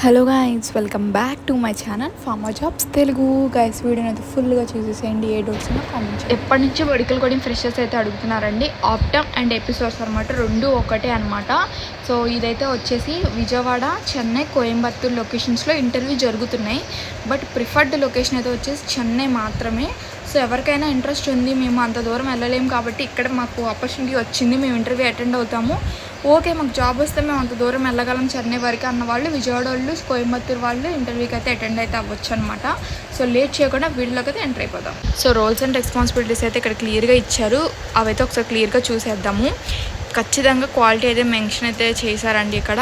Hello guys, welcome back to my channel Farmer Jobs Telugu. Guys వీడియోని అయితే ఫుల్గా చూసేసేయండి. ఏ డౌట్స్ ఉన్నా కామెంట్ చేయండి. ఎప్పటి నుంచి మెడికల్ కోడింగ్ ఫ్రెషర్స్ అయితే అడుగుతున్నారండి. ఆప్టమ్ అండ్ ఎపిసోడ్స్ అనమాట, రెండు ఒకటే అనమాట. సో ఇదైతే వచ్చేసి విజయవాడ, చెన్నై, కోయంబత్తూర్ లొకేషన్స్లో ఇంటర్వ్యూ జరుగుతున్నాయి. బట్ ప్రిఫర్డ్ లొకేషన్ అయితే వచ్చేసి చెన్నై మాత్రమే. సో ఎవరికైనా ఇంట్రెస్ట్ ఉంది, మేము అంత దూరం వెళ్ళలేము కాబట్టి ఇక్కడ మాకు ఆపర్చునిటీ వచ్చింది, మేము ఇంటర్వ్యూ అటెండ్ అవుతాము, ఓకే మాకు జాబ్ వస్తే మేము అంత దూరం వెళ్ళగలం చెన్నై వరకు అన్న వాళ్ళు, విజయవాడ వాళ్ళు, కోయంబత్తూర్ వాళ్ళు ఇంటర్వ్యూకి అయితే అటెండ్ అయితే అవ్వచ్చు అనమాట. సో లేట్ చేయకుండా వీడియోలోకి అయితే ఎంటర్ అయిపోదాం. సో రోల్స్ అండ్ రెస్పాన్సిబిలిటీస్ అయితే ఇక్కడ క్లియర్గా ఇచ్చారు, అవైతే ఒకసారి క్లియర్గా చూసేద్దాము. ఖచ్చితంగా క్వాలిటీ అయితే మెన్షన్ అయితే చేశారండి. ఇక్కడ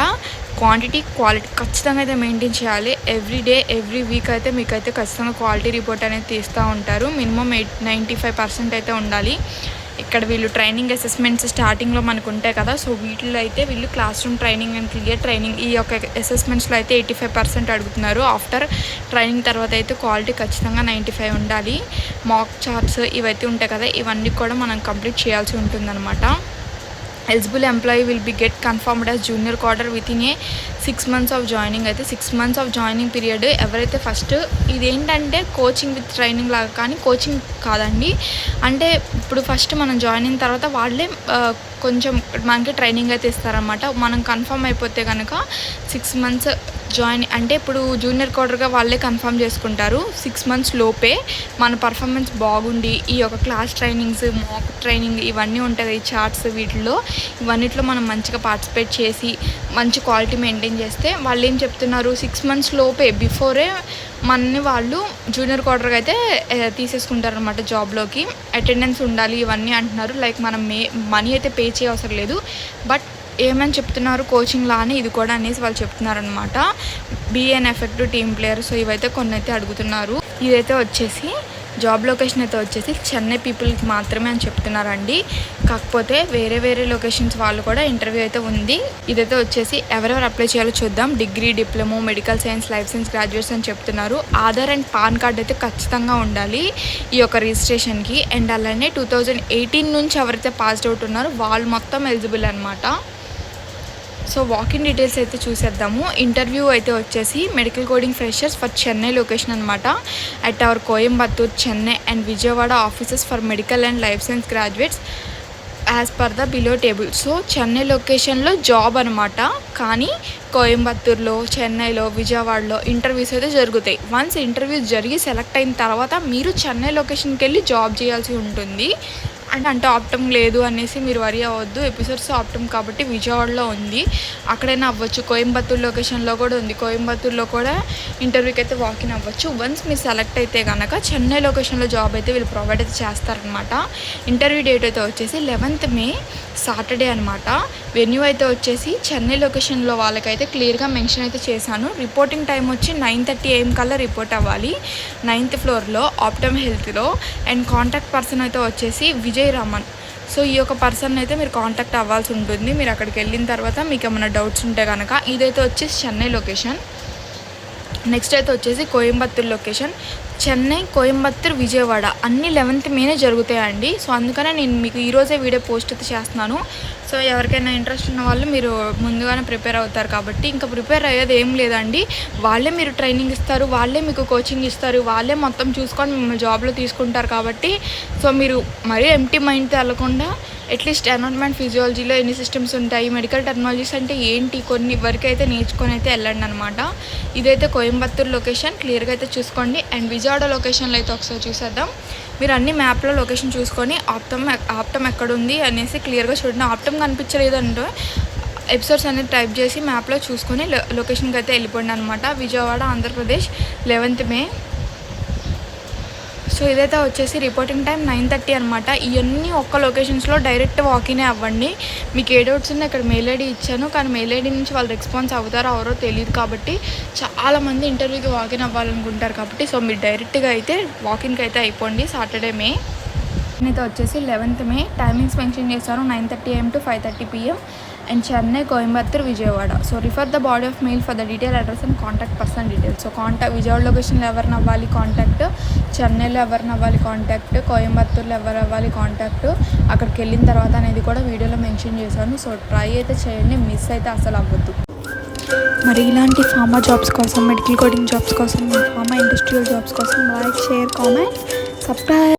క్వాంటిటీ క్వాలిటీ ఖచ్చితంగా అయితే మెయింటైన్ చేయాలి. ఎవ్రీ డే ఎవ్రీ వీక్ అయితే మీకు అయితే ఖచ్చితంగా క్వాలిటీ రిపోర్ట్ అనేది తీస్తూ ఉంటారు. మినిమం 95% అయితే ఉండాలి. ఇక్కడ వీళ్ళు ట్రైనింగ్ అసెస్మెంట్స్ స్టార్టింగ్లో మనకు ఉంటాయి కదా, సో వీటిలో అయితే వీళ్ళు class room training and clear training ఈ యొక్క అసెస్మెంట్స్లో అయితే 85% అడుగుతున్నారు. ఆఫ్టర్ ట్రైనింగ్ తర్వాత అయితే క్వాలిటీ ఖచ్చితంగా 95 ఉండాలి. మాక్ చార్ట్స్ ఇవైతే ఉంటాయి కదా, ఇవన్నీ కూడా మనం కంప్లీట్ చేయాల్సి ఉంటుందన్నమాట. Eligible employee will be get confirmed as junior quarter with in a 6 months of joining. అయితే 6 months ఆఫ్ జాయినింగ్ పీరియడ్. ఎవరైతే ఫస్ట్ ఇదేంటంటే కోచింగ్ విత్ ట్రైనింగ్ లాగా, కానీ కోచింగ్ కాదండి. అంటే ఇప్పుడు ఫస్ట్ మనం జాయిన్ అయిన తర్వాత వాళ్ళే కొంచెం మనకి ట్రైనింగ్ అయితే ఇస్తారనమాట. మనం కన్ఫర్మ్ అయిపోతే కనుక 6 months జాయిన్ అంటే ఇప్పుడు జూనియర్ క్వార్టర్గా వాళ్ళే కన్ఫర్మ్ చేసుకుంటారు. 6 months లోపే మన పర్ఫార్మెన్స్ బాగుండి ఈ యొక్క క్లాస్ ట్రైనింగ్స్, మాక్ ట్రైనింగ్ ఇవన్నీ ఉంటుంది, ఈ చార్ట్స్ ఇవన్నిట్లో మనం మంచిగా పార్టిసిపేట్ చేసి మంచి క్వాలిటీ మెయింటైన్ చేస్తే వాళ్ళు ఏం చెప్తున్నారు, 6 months లోపే బిఫోరే మనని వాళ్ళు జూనియర్ క్వార్టర్గా అయితే తీసేసుకుంటారనమాట జాబ్లోకి. అటెండెన్స్ ఉండాలి ఇవన్నీ అంటున్నారు. లైక్ మనం మనీ అయితే పే చేయవసరం లేదు, బట్ ఏమని చెప్తున్నారు కోచింగ్ లానే ఇది కూడా అనేసి వాళ్ళు చెప్తున్నారనమాట. BN effective team player. So ఇవైతే కొన్ని అయితే అడుగుతున్నారు. ఇదైతే వచ్చేసి జాబ్ లొకేషన్ అయితే వచ్చేసి చెన్నై పీపుల్కి మాత్రమే అని చెప్తున్నారండి. కాకపోతే వేరే లొకేషన్స్ వాళ్ళు కూడా ఇంటర్వ్యూ అయితే ఉంది. ఇదైతే వచ్చేసి ఎవరెవరు అప్లై చేయాలో చూద్దాం. Degree, diploma, medical science, life science graduates అని చెప్తున్నారు. ఆధార్ అండ్ పాన్ కార్డ్ అయితే ఖచ్చితంగా ఉండాలి ఈ యొక్క రిజిస్ట్రేషన్కి. అండ్ అలానే 2018 నుంచి ఎవరైతే పాస్డ్ అవుట్ ఉన్నారో వాళ్ళు మొత్తం ఎలిజిబుల్ అనమాట. సో వాకిన్ డీటెయిల్స్ అయితే చూసేద్దాము. ఇంటర్వ్యూ అయితే వచ్చేసి medical coding freshers for Chennai location అనమాట. At our Coimbatore, Chennai and Vijayawada offices for medical and life science graduates as per the below table. So Chennai లొకేషన్లో జాబ్ అనమాట, కానీ కోయంబత్తూర్లో, చెన్నైలో, విజయవాడలో ఇంటర్వ్యూస్ అయితే జరుగుతాయి. వన్స్ ఇంటర్వ్యూస్ జరిగి సెలెక్ట్ అయిన తర్వాత మీరు చెన్నై లొకేషన్కి వెళ్ళి జాబ్ చేయాల్సి ఉంటుంది. అంటే ఆప్టమ్ లేదు అనేసి మీరు వరి అవ్వద్దు. ఎపిసోడ్స్ ఆప్టమ్ కాబట్టి విజయవాడలో ఉంది, అక్కడైనా అవ్వచ్చు. కోయంబత్తూర్ లొకేషన్లో కూడా ఉంది, కోయంబత్తూర్లో కూడా ఇంటర్వ్యూకి అయితే వాకిన్ అవ్వచ్చు. వన్స్ మీరు సెలెక్ట్ అయితే కనుక చెన్నై లొకేషన్లో జాబ్ అయితే వీళ్ళు ప్రొవైడ్ అయితే చేస్తారనమాట. ఇంటర్వ్యూ డేట్ అయితే వచ్చేసి 11th May సాటర్డే అనమాట. వెన్యూ అయితే వచ్చేసి చెన్నై లొకేషన్లో వాళ్ళకైతే క్లియర్గా మెన్షన్ అయితే చేశాను. రిపోర్టింగ్ టైం వచ్చి 9:30 AM కల్లా రిపోర్ట్ అవ్వాలి 9th floorలో ఆప్టమ్ హెల్త్లో. అండ్ కాంటాక్ట్ పర్సన్ అయితే వచ్చేసి విజయ్ రమన్. సో ఈ యొక్క పర్సన్ అయితే మీరు కాంటాక్ట్ అవ్వాల్సి ఉంటుంది. మీరు అక్కడికి వెళ్ళిన తర్వాత మీకు ఏమైనా డౌట్స్ ఉంటే కనుక. ఇదైతే వచ్చేసి చెన్నై లొకేషన్. నెక్స్ట్ అయితే వచ్చేసి కోయంబత్తూర్ లొకేషన్. చెన్నై, కోయంబత్తూర్, విజయవాడ అన్ని 11th May జరుగుతాయండి. సో అందుకనే నేను మీకు ఈరోజే వీడియో పోస్ట్ అయితే చేస్తున్నాను. సో ఎవరికైనా ఇంట్రెస్ట్ ఉన్న వాళ్ళు మీరు ముందుగానే ప్రిపేర్ అవుతారు కాబట్టి ఇంకా ప్రిపేర్ అయ్యేది ఏం లేదండి. వాళ్ళే మీరు ట్రైనింగ్ ఇస్తారు, వాళ్ళే మీకు కోచింగ్ ఇస్తారు, వాళ్ళే మొత్తం చూసుకొని మిమ్మల్ని జాబ్లో తీసుకుంటారు కాబట్టి సో మీరు మరీ ఎంటీ మైండ్తో వెళ్ళకుండా అట్లీస్ట్ ఎన్విరాన్మెంట్ ఫిజియాలజీలో ఎన్ని సిస్టమ్స్ ఉంటాయి, మెడికల్ టెక్నాలజీస్ అంటే ఏంటి, కొన్ని వరకు అయితే నేర్చుకొని అయితే వెళ్ళండి అనమాట. ఇదైతే కోయంబత్తూర్ లొకేషన్ క్లియర్గా అయితే చూసుకోండి. అండ్ విజయవాడ లొకేషన్లో అయితే ఒకసారి చూసేద్దాం. మీరు అన్ని మ్యాప్లో లొకేషన్ చూసుకొని ఆప్టమ్ ఎక్కడుంది అనేసి క్లియర్గా చూడండి. ఆప్టమ్ కనిపించలేదంటే ఎపిసోడ్స్ అనేది టైప్ చేసి మ్యాప్లో చూసుకొని లొకేషన్కి అయితే వెళ్ళిపోండి అనమాట. Vijayawada, Andhra Pradesh, 11th May. So ఇదైతే వచ్చేసి రిపోర్టింగ్ టైం 9:30 అనమాట. ఇవన్నీ ఒక్క లొకేషన్స్లో డైరెక్ట్ వాకినే అవ్వండి. మీకు ఏ డౌట్స్ ఉన్నా ఇక్కడ మెయిల్ ఐడి ఇచ్చాను, కానీ మెయిల్ ఐడి నుంచి వాళ్ళు రెస్పాన్స్ అవుతారో ఎవరో తెలియదు కాబట్టి చాలామంది ఇంటర్వ్యూకి వాకిన్ అవ్వాలనుకుంటారు కాబట్టి సో మీరు డైరెక్ట్గా అయితే వాకిన్కి అయితే అయిపోండి. సాటర్డే మే అయితే వచ్చేసి 11th May. టైమింగ్స్ మెన్షన్ చేశారు 9:30 AM to 5:30 PM. And Chennai, Coimbatore, Vijayawada. So refer the body of mail for the detail address and contact person details. So Vijayawada లొకేషన్లో ఎవరిని అవ్వాలి కాంటాక్ట్, చెన్నైలో ఎవరిని అవ్వాలి కాంటాక్ట్, కోయంబత్తూర్లో ఎవరు అవ్వాలి కాంటాక్ట్, అక్కడికి వెళ్ళిన తర్వాత అనేది కూడా వీడియోలో మెన్షన్ చేశాను. సో ట్రై అయితే చేయండి, మిస్ అయితే అసలు అవ్వద్దు. మరి ఇలాంటి ఫార్మా జాబ్స్ కోసం, మెడికల్ కోడింగ్ జాబ్స్ కోసం, ఫార్మా ఇండస్ట్రియల్ జాబ్స్ కోసం లైక్, షేర్, కామెంట్, సబ్స్క్రైబ్.